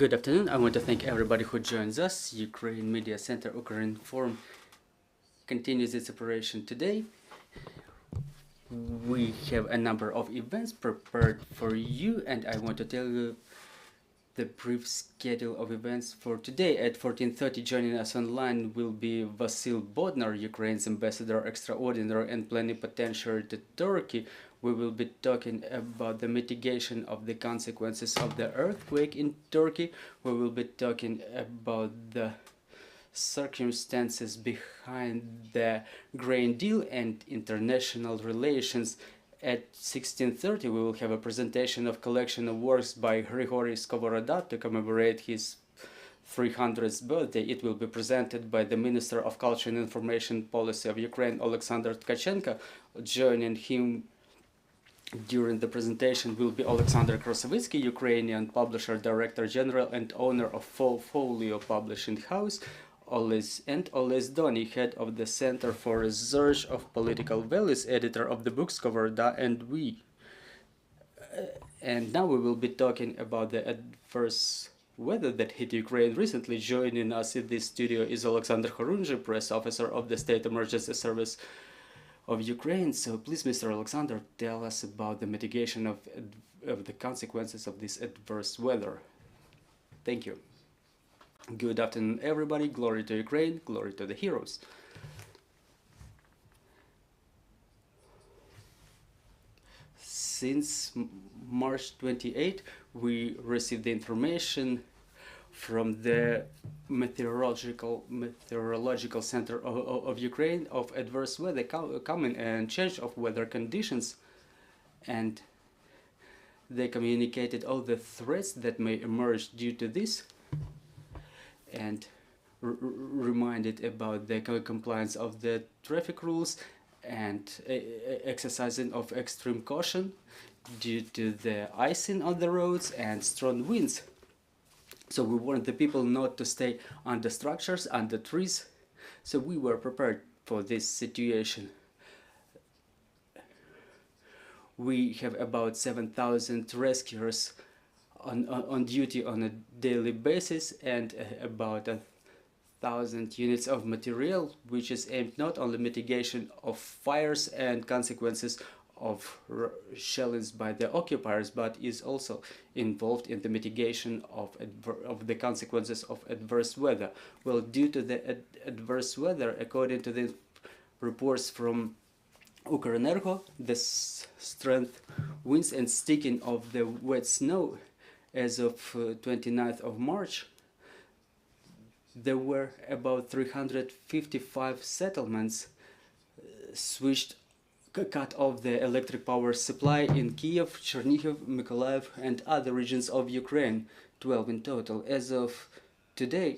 Good afternoon. I want to thank everybody who joins us. Ukraine Media Center Ukrinform continues its operation today. We have a number of events prepared for you, and I want to tell you the brief schedule of events for today. At 14:30, joining us online will be Vasil Bodnar, Ukraine's ambassador extraordinary and plenipotentiary to Turkey. We will be talking about the mitigation of the consequences of the earthquake in Turkey. We will be talking about the circumstances behind the grain deal and international relations. At 16:30, we will have a presentation of collection of works by Grigory Skovoroda to commemorate his 300th birthday. It will be presented by the Minister of Culture and Information Policy of Ukraine, Oleksandr Khorunzhiy. Joining him during the presentation will be Oleksandr Khorunzhiy, Ukrainian publisher, director general, and owner of Folio Publishing House, and Oles Doni, head of the Center for Research of Political Values, editor of the book Skovoroda and We. And now we will be talking about the adverse weather that hit Ukraine recently. Joining us in this studio is Oleksandr Khorunzhiy, press officer of the State Emergency Service of Ukraine. So please, Mr. Oleksandr, tell us about the mitigation of the consequences of this adverse weather. Thank you. Good afternoon, everybody. Glory to Ukraine, glory to the heroes. Since March 28, we received the information from the meteorological center of Ukraine of adverse weather coming and change of weather conditions, and they communicated all the threats that may emerge due to this, and reminded about the compliance of the traffic rules and exercising of extreme caution due to the icing on the roads and strong winds. So we warned the people not to stay under structures, under trees. So we were prepared for this situation. We have about 7,000 rescuers on duty on a daily basis, and about 1,000 units of material, which is aimed not only mitigation of fires and consequences of shellings by the occupiers, but is also involved in the mitigation of the consequences of adverse weather. Well, due to the adverse weather, according to the reports from Ukrinform, the strength winds and sticking of the wet snow as of 29th of March, there were about 355 settlements cut off the electric power supply in Kiev, Chernihiv, Mykolaiv, and other regions of Ukraine, 12 in total. As of today,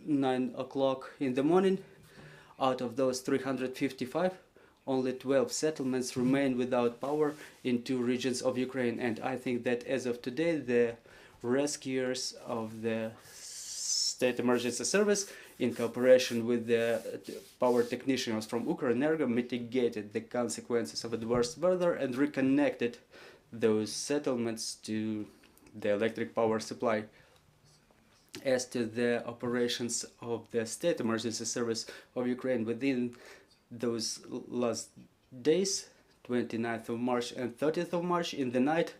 9 o'clock in the morning, out of those 355, only 12 settlements remain without power in 2 regions of Ukraine. And I think that as of today, the rescuers of the State Emergency Service, in cooperation with the power technicians from Ukrinform, mitigated the consequences of adverse weather and reconnected those settlements to the electric power supply. As to the operations of the State Emergency Service of Ukraine within those last days, 29th of March and 30th of March, in the night,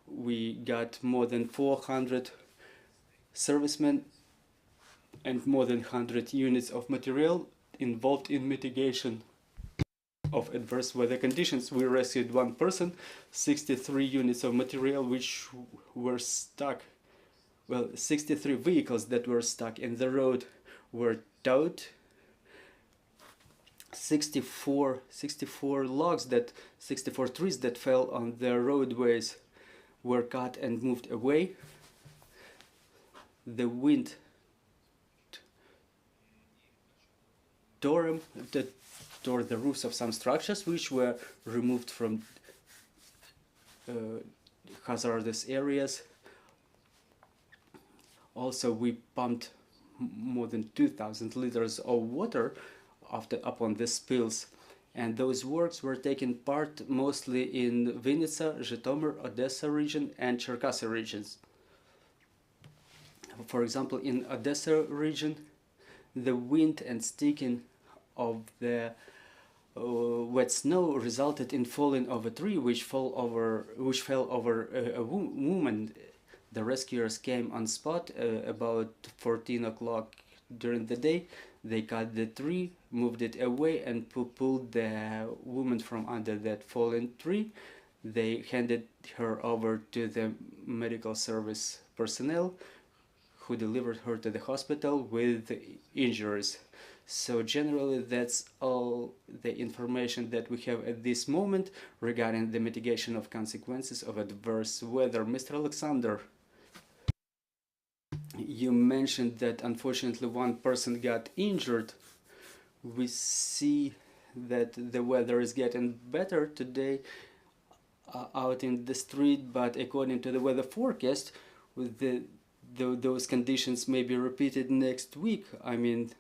we got more than 400 servicemen and more than 100 units of material involved in mitigation of adverse weather conditions. We rescued 1 person, 63 units of material which were stuck. Well, 63 vehicles that were stuck in the road were towed. 64 trees that fell on the roadways were cut and moved away. The wind tore the roofs of some structures, which were removed from hazardous areas. Also, we pumped more than 2,000 liters of water upon the spills, and those works were taking part mostly in Vinnytsia, Zhytomyr, Odessa region and Cherkasy regions. For example, in Odessa region, the wind and sticking of the wet snow resulted in falling of a tree which fell over a woman. The rescuers came on spot about 14 o'clock during the day. They cut the tree, moved it away, and pulled the woman from under that fallen tree. They handed her over to the medical service personnel, who delivered her to the hospital with injuries. So generally that's all the information that we have at this moment regarding the mitigation of consequences of adverse weather. Mr. Oleksandr, you mentioned that unfortunately one person got injured. We see that the weather is getting better today out in the street, but according to the weather forecast, with those conditions may be repeated next week. I mean,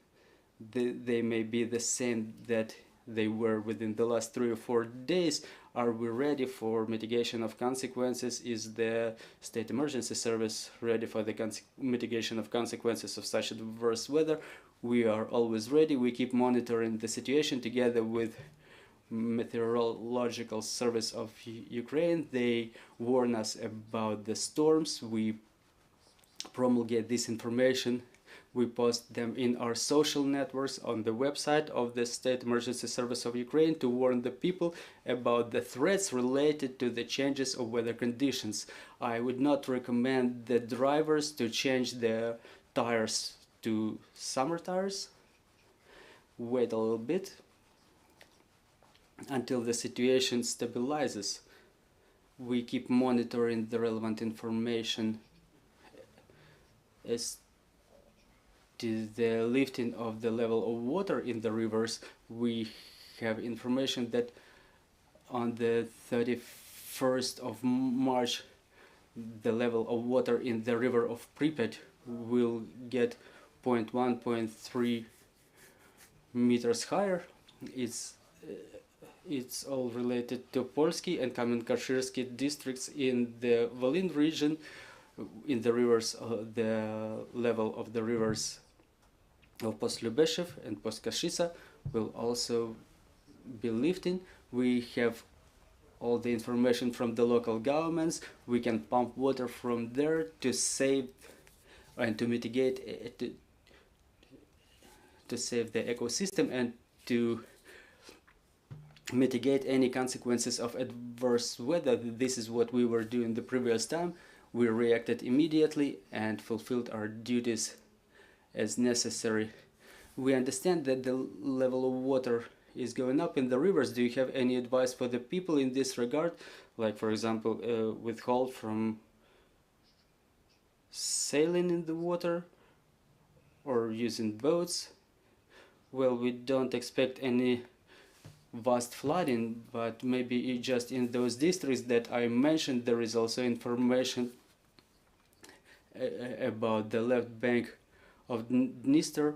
they may be the same that they were within the last 3 or 4 days. Are we ready for mitigation of consequences? Is the State Emergency Service ready for the mitigation of consequences of such adverse weather? We are always ready. We keep monitoring the situation together with Meteorological Service of Ukraine. They warn us about the storms. We promulgate this information. We post them in our social networks on the website of the State Emergency Service of Ukraine to warn the people about the threats related to the changes of weather conditions. I would not recommend the drivers to change their tires to summer tires. Wait a little bit until the situation stabilizes. We keep monitoring the relevant information as to the lifting of the level of water in the rivers. We have information that on the 31st of March the level of water in the river of Pripyat will get 0.1, 0.3 meters higher. It's all related to Polski and Kamenkaczyrsky districts in the Volyn region. In the rivers, the level of the rivers of Postlubeshev and Postkashica will also be lifting. We have all the information from the local governments. We can pump water from there to save and to mitigate to save the ecosystem and to mitigate any consequences of adverse weather. This is what we were doing the previous time. We reacted immediately and fulfilled our duties as necessary. We understand that the level of water is going up in the rivers. Do you have any advice for the people in this regard? Like, for example, withhold from sailing in the water or using boats? Well, we don't expect any vast flooding, but maybe just in those districts that I mentioned, there is also information about the left bank of Dniester.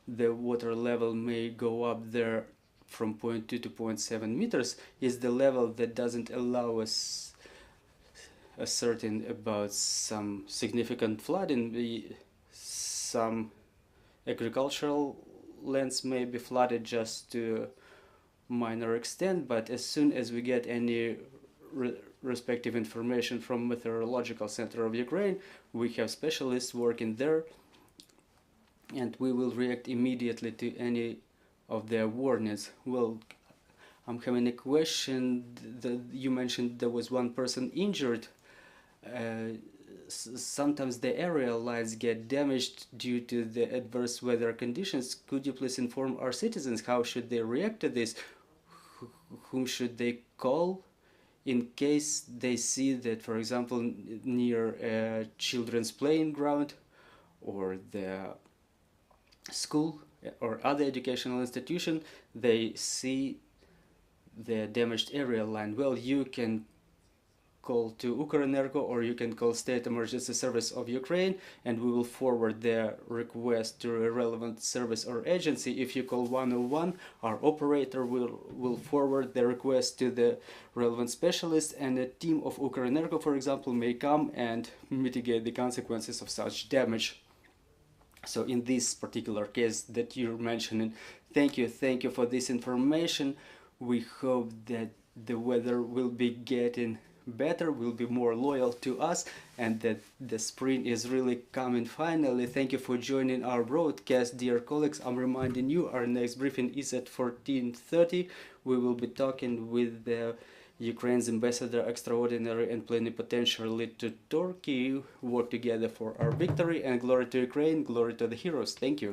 The water level may go up there from 0.2 to 0.7 meters. Is the level that doesn't allow us asserting about some significant flooding. Some agricultural lands may be flooded just to minor extent, but as soon as we get any respective information from Meteorological Center of Ukraine, we have specialists working there, and we will react immediately to any of their warnings. Well, I'm having a question. You mentioned there was one person injured. Sometimes the aerial lines get damaged due to the adverse weather conditions. Could you please inform our citizens how should they react to this? Whom should they call in case they see that, for example, near a children's playing ground or the school or other educational institution, they see the damaged aerial line? Well, you can call to Ukrinform, or you can call State Emergency Service of Ukraine, and we will forward their request to a relevant service or agency. If you call 101, our operator will forward the request to the relevant specialist, and a team of Ukrinform, for example, may come and mitigate the consequences of such damage. So in this particular case that you're mentioning, thank you for this information. We hope that the weather will be getting better, will be more loyal to us, and that the spring is really coming finally. Thank you for joining our broadcast, dear colleagues. I'm reminding you, our next briefing is at 14:30. We will be talking with the Ukraine's ambassador extraordinary and plenipotentiary to Turkey. Work together for our victory, and glory to Ukraine, glory to the heroes. Thank you.